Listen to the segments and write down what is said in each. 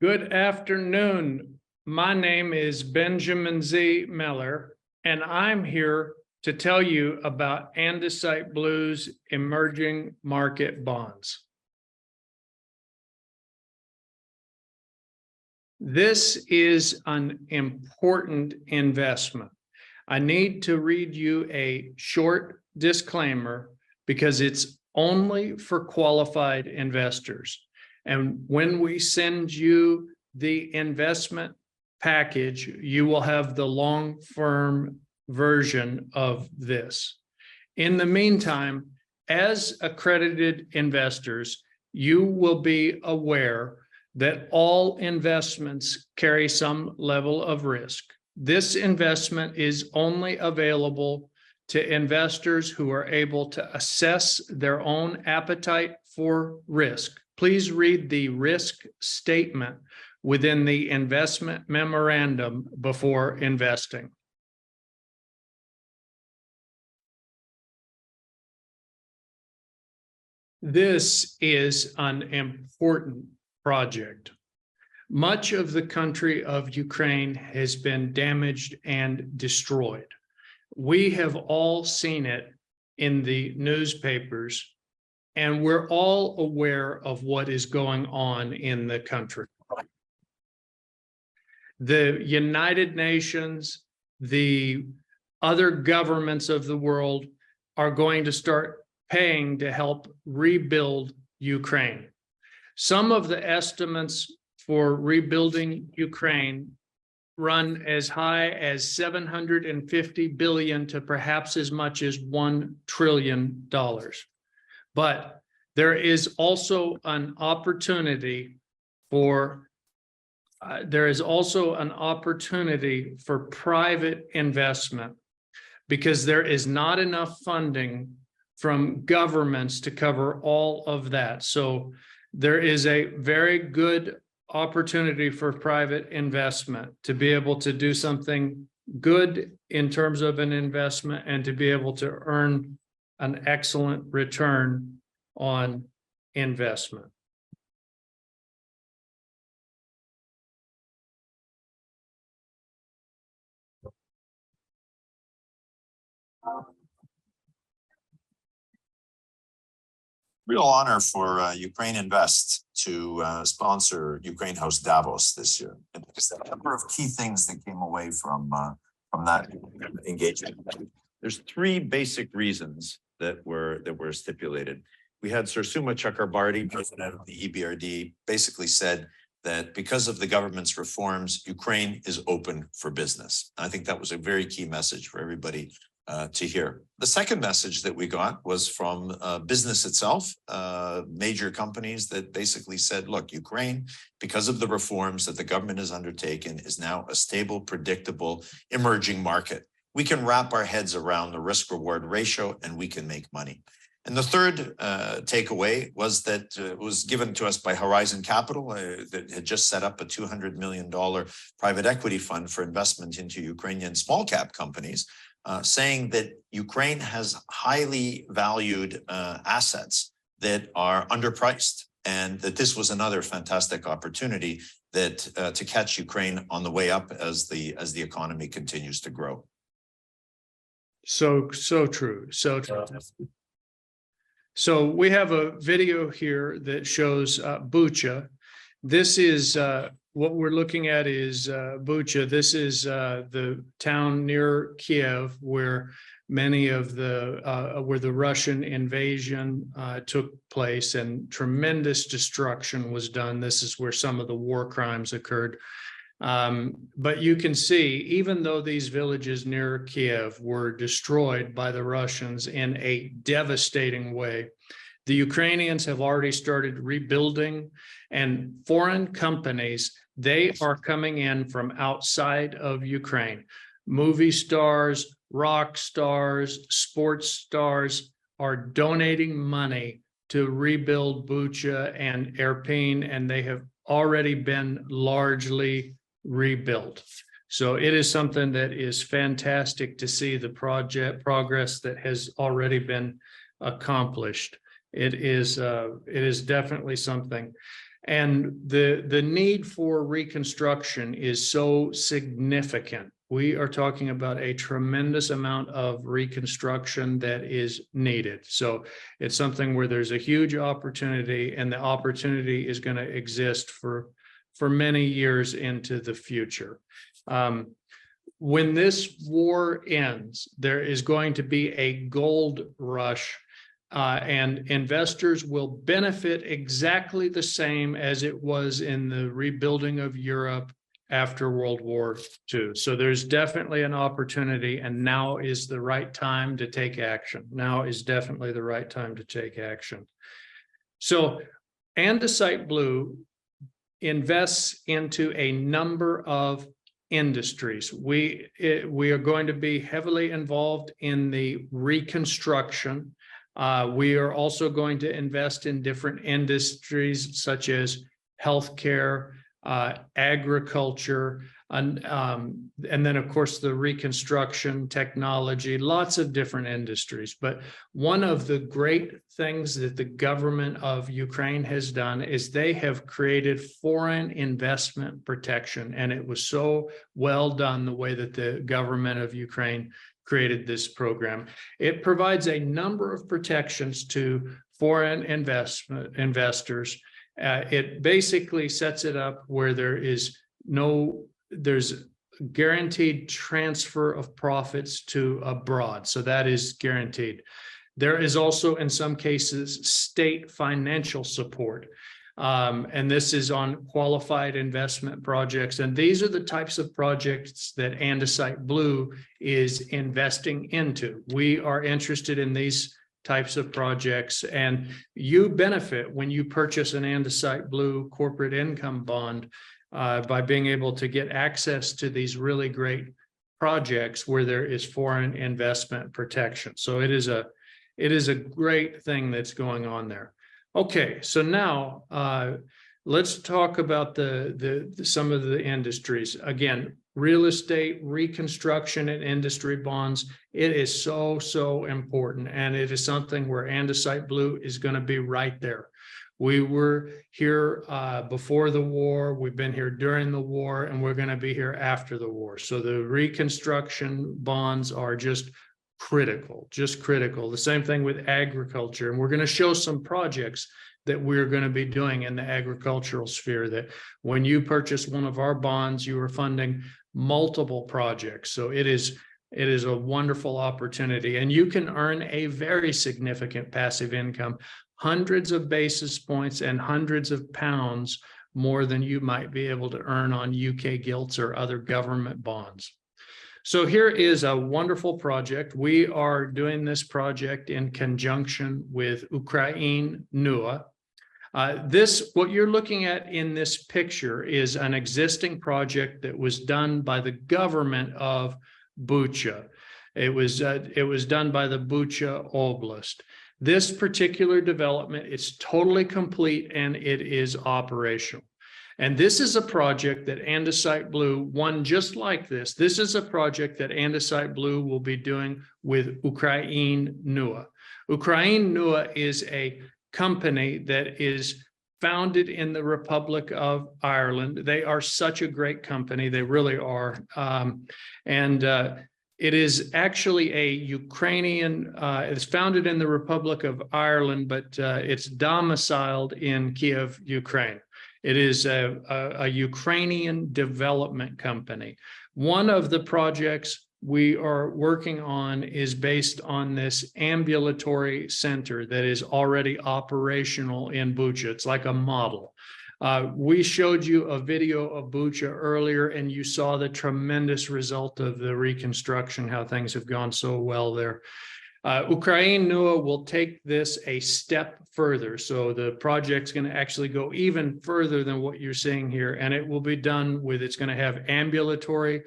Good afternoon. My name is Benjamin Z. Miller, and I'm here to tell you about Andesite Blue's emerging market bonds. This is an important investment. I need to read you a short disclaimer because it's only for qualified investors. And when we send you the investment package, you will have the long-form version of this. In the meantime, as accredited investors, you will be aware that all investments carry some level of risk. This investment is only available to investors who are able to assess their own appetite for risk. Please read the risk statement within the investment memorandum before investing. This is an important project. Much of the country of Ukraine has been damaged and destroyed. We have all seen it in the newspapers, and we're all aware of what is going on in the country. The United Nations, the other governments of the world are going to start paying to help rebuild Ukraine. Some of the estimates for rebuilding Ukraine run as high as $750 billion to perhaps as much as $1 trillion. But there is also an opportunity for private investment, because there is not enough funding from governments to cover all of that. So there is a very good opportunity for private investment to be able to do something good in terms of an investment and to be able to earn an excellent return on investment. Real honor for Ukraine Invest to sponsor Ukraine House Davos this year. And there's a number of key things that came away from that engagement. There's three basic reasons that were stipulated. We had Sir Suma Chakrabarti, president of the EBRD, basically said that because of the government's reforms, Ukraine is open for business. I think that was a very key message for everybody to hear. The second message that we got was from business itself, major companies that basically said, look, Ukraine, because of the reforms that the government has undertaken, is now a stable, predictable, emerging market. We can wrap our heads around the risk-reward ratio and we can make money. And the third takeaway was that it was given to us by Horizon Capital that had just set up a $200 million private equity fund for investment into Ukrainian small cap companies, saying that Ukraine has highly valued assets that are underpriced, and that this was another fantastic opportunity that to catch Ukraine on the way up as the economy continues to grow. So true. So true. So we have a video here that shows Bucha. This is what we're looking at is Bucha. This is the town near Kiev where many of where the Russian invasion took place and tremendous destruction was done. This is where some of the war crimes occurred. But you can see, even though these villages near Kiev were destroyed by the Russians in a devastating way, the Ukrainians have already started rebuilding, and foreign companies, they are coming in from outside of Ukraine. Movie stars, rock stars, sports stars are donating money to rebuild Bucha and Irpin, and they have already been largely rebuilt. So it is something that is fantastic to see the progress that has already been accomplished. It is definitely something. And the need for reconstruction is so significant. We are talking about a tremendous amount of reconstruction that is needed. So it's something where there's a huge opportunity, and the opportunity is going to exist for many years into the future. When this war ends, there is going to be a gold rush, and investors will benefit exactly the same as it was in the rebuilding of Europe after World War II. So there's definitely an opportunity, and now is the right time to take action. Now is definitely the right time to take action. So Andesite Blue invests into a number of industries. We are going to be heavily involved in the reconstruction. We are also going to invest in different industries such as healthcare, agriculture, and then of course the reconstruction, technology, lots of different industries. But one of the great things that the government of Ukraine has done is they have created foreign investment protection, and it was so well done the way that the government of Ukraine created this program. It provides a number of protections to foreign investors. It basically sets it up where there's guaranteed transfer of profits to abroad. So that is guaranteed. There is also, in some cases, state financial support. And this is on qualified investment projects. And these are the types of projects that Andesite Blue is investing into. We are interested in these types of projects, and you benefit when you purchase an Andesite Blue corporate income bond by being able to get access to these really great projects where there is foreign investment protection. So it is a great thing that's going on there. Okay, so now let's talk about some of the industries. Again, real estate, reconstruction, and industry bonds. It is so important, and it is something where Andesite Blue is going to be right there. We were here before the war, we've been here during the war, and we're going to be here after the war. So the reconstruction bonds are just critical. The same thing with agriculture. And we're going to show some projects that we're going to be doing in the agricultural sphere, that when you purchase one of our bonds, you are funding multiple projects. So it is a wonderful opportunity, and you can earn a very significant passive income, hundreds of basis points and hundreds of pounds more than you might be able to earn on UK gilts or other government bonds. So here is a wonderful project. We are doing this project in conjunction with Ukraine NUA. What you're looking at in this picture is an existing project that was done by the government of Bucha. It was done by the Bucha Oblast. This particular development is totally complete, and it is operational. And this is a project that Andesite Blue, one just like this. This is a project that Andesite Blue will be doing with Ukraine NUA. Ukraine NUA is a company that is founded in the Republic of Ireland. They are such a great company. They really are. It is actually a Ukrainian, it's founded in the Republic of Ireland, but it's domiciled in Kiev, Ukraine. It is a Ukrainian development company. One of the projects we are working on is based on this ambulatory center that is already operational in Bucha. It's like a model. We showed you a video of Bucha earlier, and you saw the tremendous result of the reconstruction, how things have gone so well there. Ukraine NUA will take this a step further. So the project's going to actually go even further than what you're seeing here. And it will be done with, it's going to have ambulatory,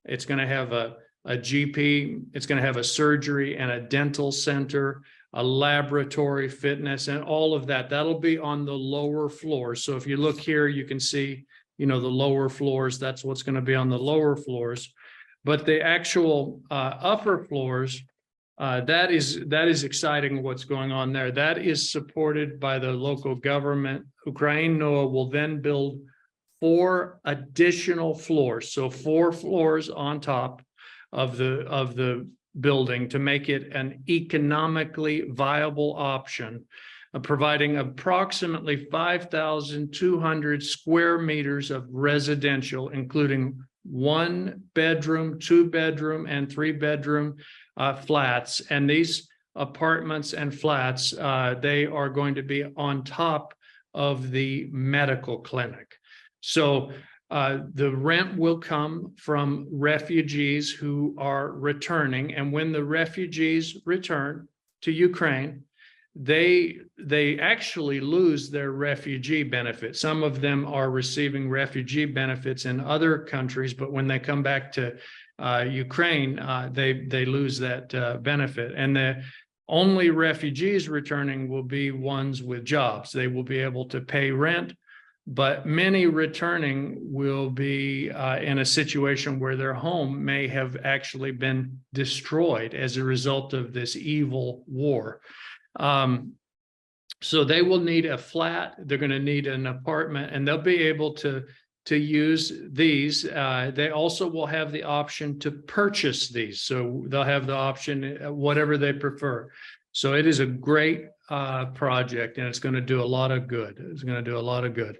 it's going to have a GP, it's going to have a surgery and a dental center, a laboratory, fitness, and all of that. That'll be on the lower floors. So if you look here, you can see, the lower floors. That's what's going to be on the lower floors. But the actual upper floors That is exciting what's going on there. That is supported by the local government. Ukraine NOAA will then build 4 additional floors. So 4 floors on top of the building to make it an economically viable option, providing approximately 5,200 square meters of residential, including 1 bedroom, 2 bedroom, and 3 bedroom flats. And these apartments and flats, they are going to be on top of the medical clinic. So the rent will come from refugees who are returning. And when the refugees return to Ukraine, they actually lose their refugee benefit. Some of them are receiving refugee benefits in other countries, but when they come back to Ukraine, they lose that benefit. And the only refugees returning will be ones with jobs. They will be able to pay rent, but many returning will be in a situation where their home may have actually been destroyed as a result of this evil war. So they will need a flat, they're going to need an apartment, and they'll be able to use these. They also will have the option to purchase these. So they'll have the option, whatever they prefer. So it is a great project, and it's going to do a lot of good. It's going to do a lot of good.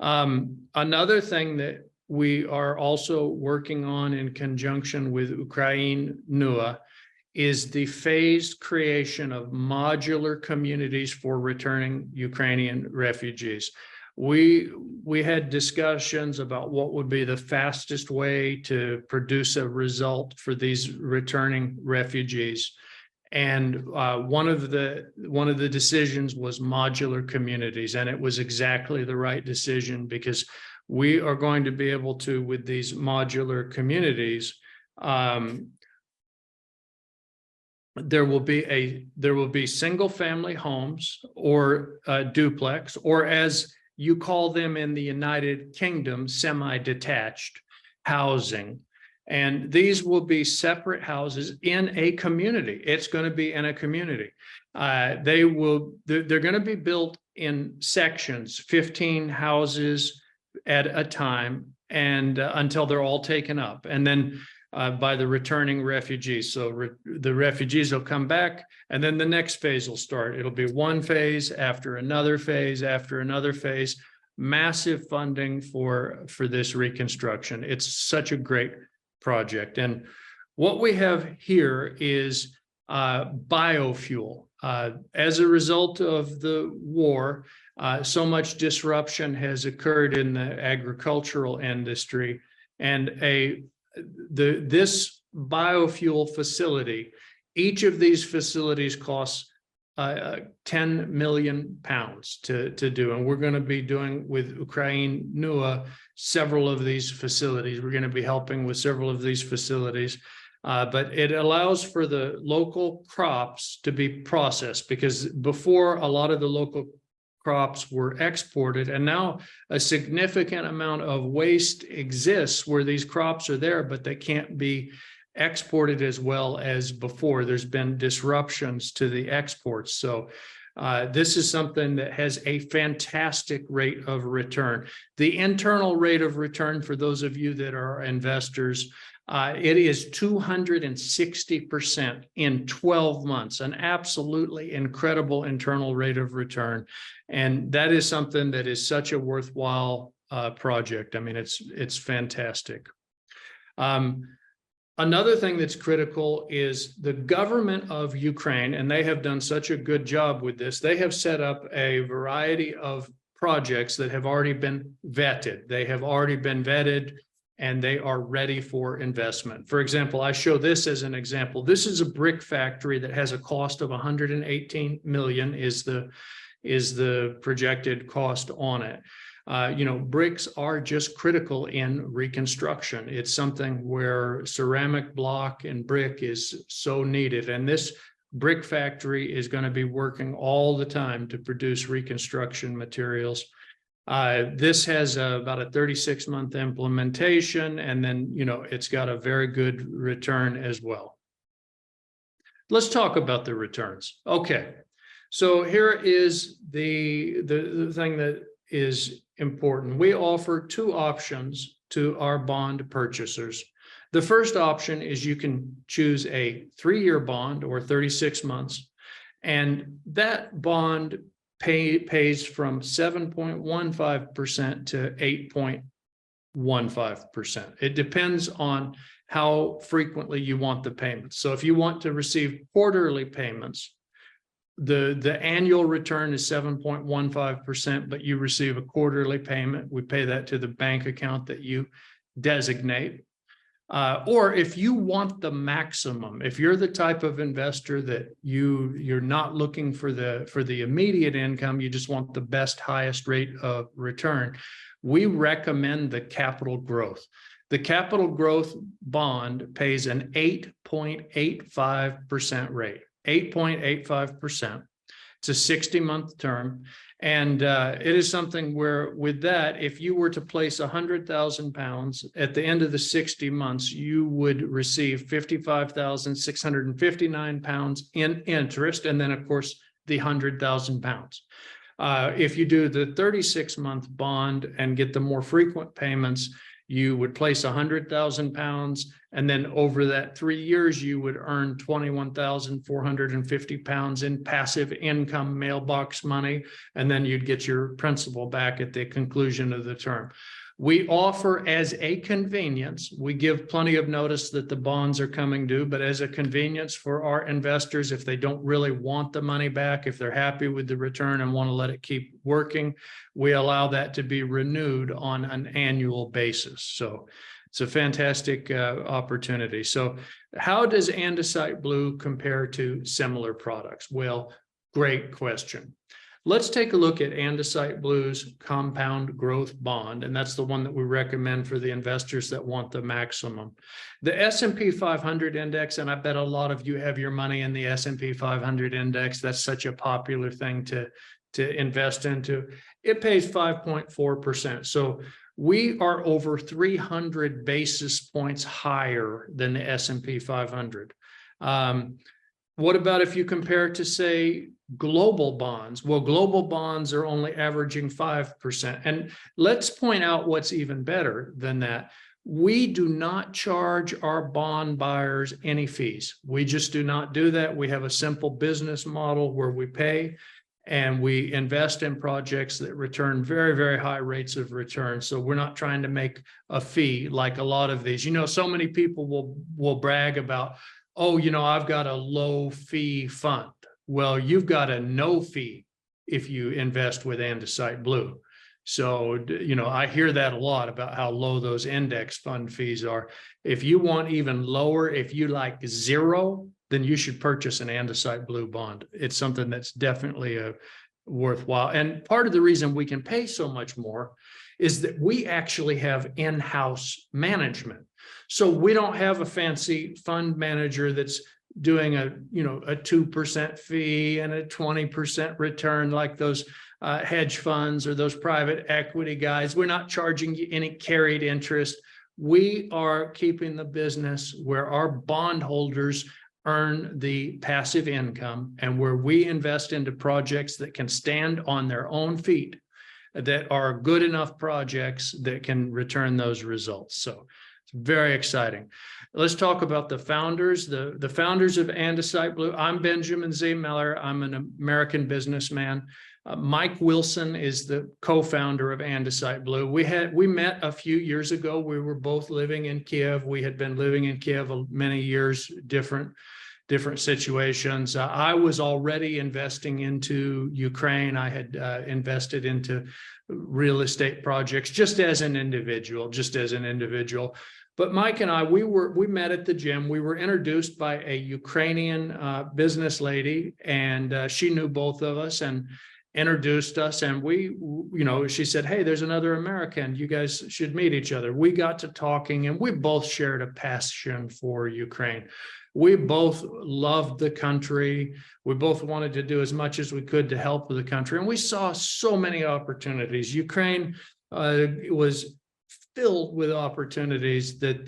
Another thing that we are also working on in conjunction with Ukraine NOAA is the phased creation of modular communities for returning Ukrainian refugees. We had discussions about what would be the fastest way to produce a result for these returning refugees. And one of the decisions was modular communities, and it was exactly the right decision, because we are going to be able to, with these modular communities, there will be single family homes or duplex, or as you call them in the United Kingdom, semi-detached housing. And these will be separate houses in a community. It's going to be in a community. They're going to be built in sections, 15 houses at a time, and until they're all taken up. And then by the returning refugees. So the refugees will come back, and then the next phase will start. It'll be one phase after another phase after another phase. Massive funding for this reconstruction. It's such a great project. And what we have here is biofuel. As a result of the war, so much disruption has occurred in the agricultural industry, and this biofuel facility, each of these facilities costs 10 million pounds to do. And we're going to be doing with Ukraine NOAA several of these facilities. We're going to be helping with several of these facilities. But it allows for the local crops to be processed, because before, a lot of the local crops were exported, and now a significant amount of waste exists where these crops are there, but they can't be exported as well as before. There's been disruptions to the exports. So this is something that has a fantastic rate of return. The internal rate of return, for those of you that are investors, it is 260% in 12 months, an absolutely incredible internal rate of return. And that is something that is such a worthwhile project. I mean, it's fantastic. Another thing that's critical is the government of Ukraine, and they have done such a good job with this. They have set up a variety of projects that have already been vetted. They have already been vetted, and they are ready for investment. For example, I show this as an example. This is a brick factory that has a cost of 118 million is the projected cost on it. Bricks are just critical in reconstruction. It's something where ceramic block and brick is so needed. And this brick factory is going to be working all the time to produce reconstruction materials. This has about a 36-month implementation, and then, it's got a very good return as well. let's talk about the returns. Okay, so here is the thing that is important. We offer two options to our bond purchasers. The first option is you can choose a 3-year bond or 36 months, and that bond pays from 7.15% to 8.15%. It depends on how frequently you want the payments. So if you want to receive quarterly payments, the annual return is 7.15%, but you receive a quarterly payment. We pay that to the bank account that you designate. Or if you want the maximum, if you're the type of investor that you're not looking for the immediate income, you just want the best, highest rate of return, we recommend the capital growth. The capital growth bond pays an 8.85% rate, 8.85%. It's a 60-month term. And it is something where with that, if you were to place 100,000 pounds at the end of the 60 months, you would receive 55,659 pounds in interest. And then, of course, the 100,000 pounds. If you do the 36-month bond and get the more frequent payments, you would place 100,000 pounds, and then over that 3 years, you would earn 21,450 pounds in passive income mailbox money, and then you'd get your principal back at the conclusion of the term. We offer as a convenience, we give plenty of notice that the bonds are coming due, but as a convenience for our investors, if they don't really want the money back, if they're happy with the return and want to let it keep working, we allow that to be renewed on an annual basis. So it's a fantastic opportunity. So how does Andesite Blue compare to similar products? Well, great question. Let's take a look at Andesite Blue's compound growth bond, and that's the one that we recommend for the investors that want the maximum. The S&P 500 index, and I bet a lot of you have your money in the S&P 500 index. That's such a popular thing to invest into. It pays 5.4%. So we are over 300 basis points higher than the S&P 500. What about if you compare it to, say, global bonds? Well, global bonds are only averaging 5%. And let's point out what's even better than that. We do not charge our bond buyers any fees. We just do not do that. We have a simple business model where we pay and we invest in projects that return very, very high rates of return. So we're not trying to make a fee like a lot of these. You know, so many people will brag about, oh, you know, I've got a low fee fund. Well, you've got a no fee if you invest with Andesite Blue. So, you know, I hear that a lot about how low those index fund fees are. If you want even lower, if you like zero, then you should purchase an Andesite Blue bond. It's something that's definitely worthwhile. And part of the reason we can pay so much more is that we actually have in-house management. So we don't have a fancy fund manager that's doing a 2% fee and a 20% return like those hedge funds or those private equity guys. We're not charging you any carried interest. We are keeping the business where our bondholders earn the passive income and where we invest into projects that can stand on their own feet, that are good enough projects that can return those results. So it's very exciting. Let's talk about the founders, the founders of Andesite Blue. I'm Benjamin Z. Miller. I'm an American businessman. Mike Wilson is the co-founder of Andesite Blue. We met a few years ago. We were both living in Kiev. We had been living in Kiev many years, different situations. I was already investing into Ukraine. I had invested into real estate projects just as an individual. But Mike and I, we met at the gym. We were introduced by a Ukrainian business lady, and she knew both of us and introduced us. And she said, "Hey, there's another American. You guys should meet each other." We got to talking, and we both shared a passion for Ukraine. We both loved the country. We both wanted to do as much as we could to help the country, and we saw so many opportunities. Ukraine was filled with opportunities that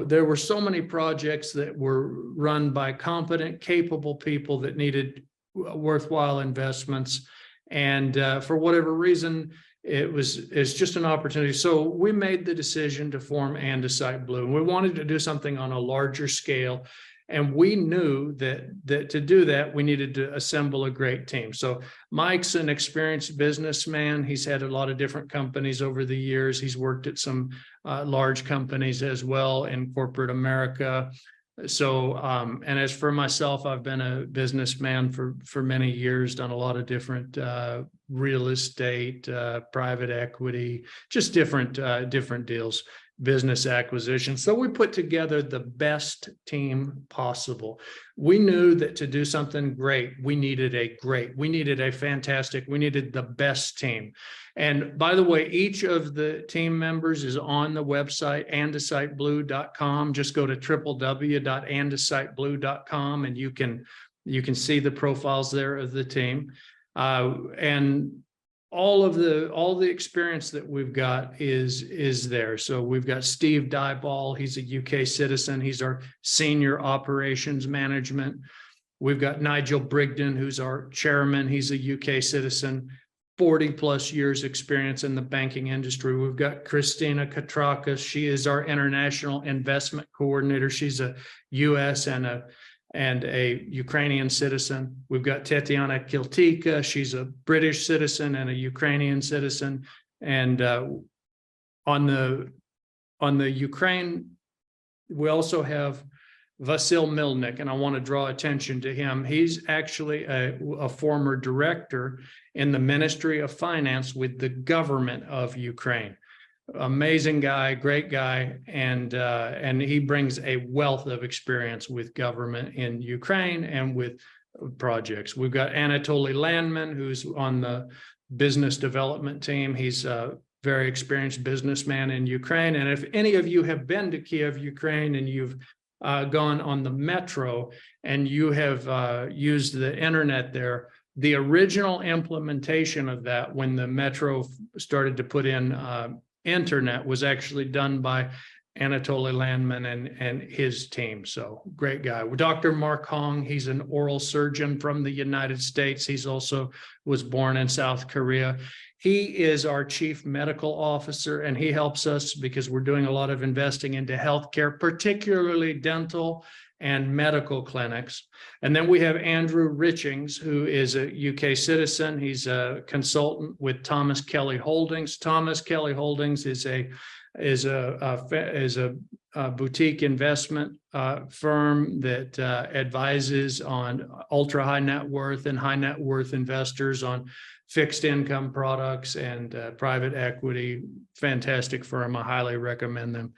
there were so many projects that were run by competent, capable people that needed worthwhile investments. And for whatever reason, it's just an opportunity. So we made the decision to form Andesite Blue, and we wanted to do something on a larger scale. And we knew that to do that, we needed to assemble a great team. So Mike's an experienced businessman. He's had a lot of different companies over the years. He's worked at some large companies as well in corporate America. So, and as for myself, I've been a businessman for many years, done a lot of different real estate, private equity, just different deals, business acquisition. So we put together the best team possible. We knew that to do something great, we needed a fantastic, we needed the best team. And by the way, each of the team members is on the website, andesiteblue.com. Just go to www.andesiteblue.com and you can see the profiles there of the team. And all the experience that we've got is there. So we've got Steve Dyball. He's a UK citizen. He's our senior operations management. We've got Nigel Brigden, who's our chairman. He's a UK citizen, 40 plus years experience in the banking industry. We've got Christina Katrakis. She is our international investment coordinator. She's a US and a Ukrainian citizen. We've got Tetiana Kiltika. She's a British citizen and a Ukrainian citizen. And on the Ukraine, we also have Vasil Milnik, and I want to draw attention to him. He's actually a former director in the Ministry of Finance with the government of Ukraine. Amazing guy, great guy, and he brings a wealth of experience with government in Ukraine and with projects. We've got Anatoly Landman, who's on the business development team. He's a very experienced businessman in Ukraine. And if any of you have been to Kiev, Ukraine, and you've gone on the metro and you have used the internet there, the original implementation of that, when the metro started to put in internet, was actually done by Anatoly Landman and his team. So great guy. Dr. Mark Hong, he's an oral surgeon from the United States. He's also was born in South Korea. He is our chief medical officer, and he helps us because we're doing a lot of investing into healthcare, particularly dental and medical clinics. And then we have Andrew Richings, who is a UK citizen. He's a consultant with Thomas Kelly Holdings. Thomas Kelly Holdings is a boutique investment firm that advises on ultra high net worth and high net worth investors on fixed income products and private equity. Fantastic firm. I highly recommend them.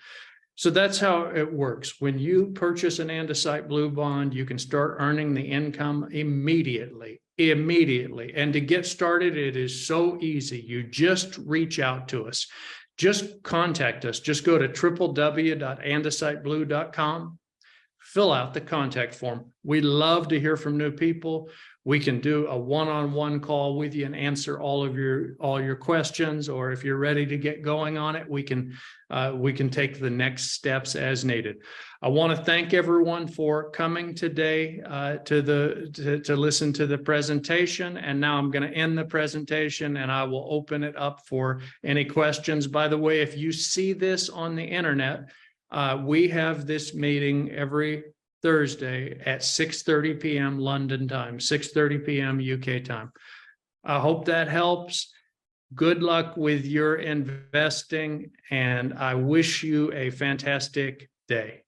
So that's how it works. When you purchase an Andesite Blue Bond, you can start earning the income immediately. And to get started, it is so easy. You just reach out to us. Just contact us. Just go to www.andesiteblue.com. Fill out the contact form. We love to hear from new people. We can do a one-on-one call with you and answer all your questions, or if you're ready to get going on it, we can take the next steps as needed. I want to thank everyone for coming today to listen to the presentation. And now I'm going to end the presentation and I will open it up for any questions. By the way, if you see this on the internet, we have this meeting every Thursday at 6:30 p.m. London time, 6:30 p.m. UK time. I hope that helps. Good luck with your investing, and I wish you a fantastic day.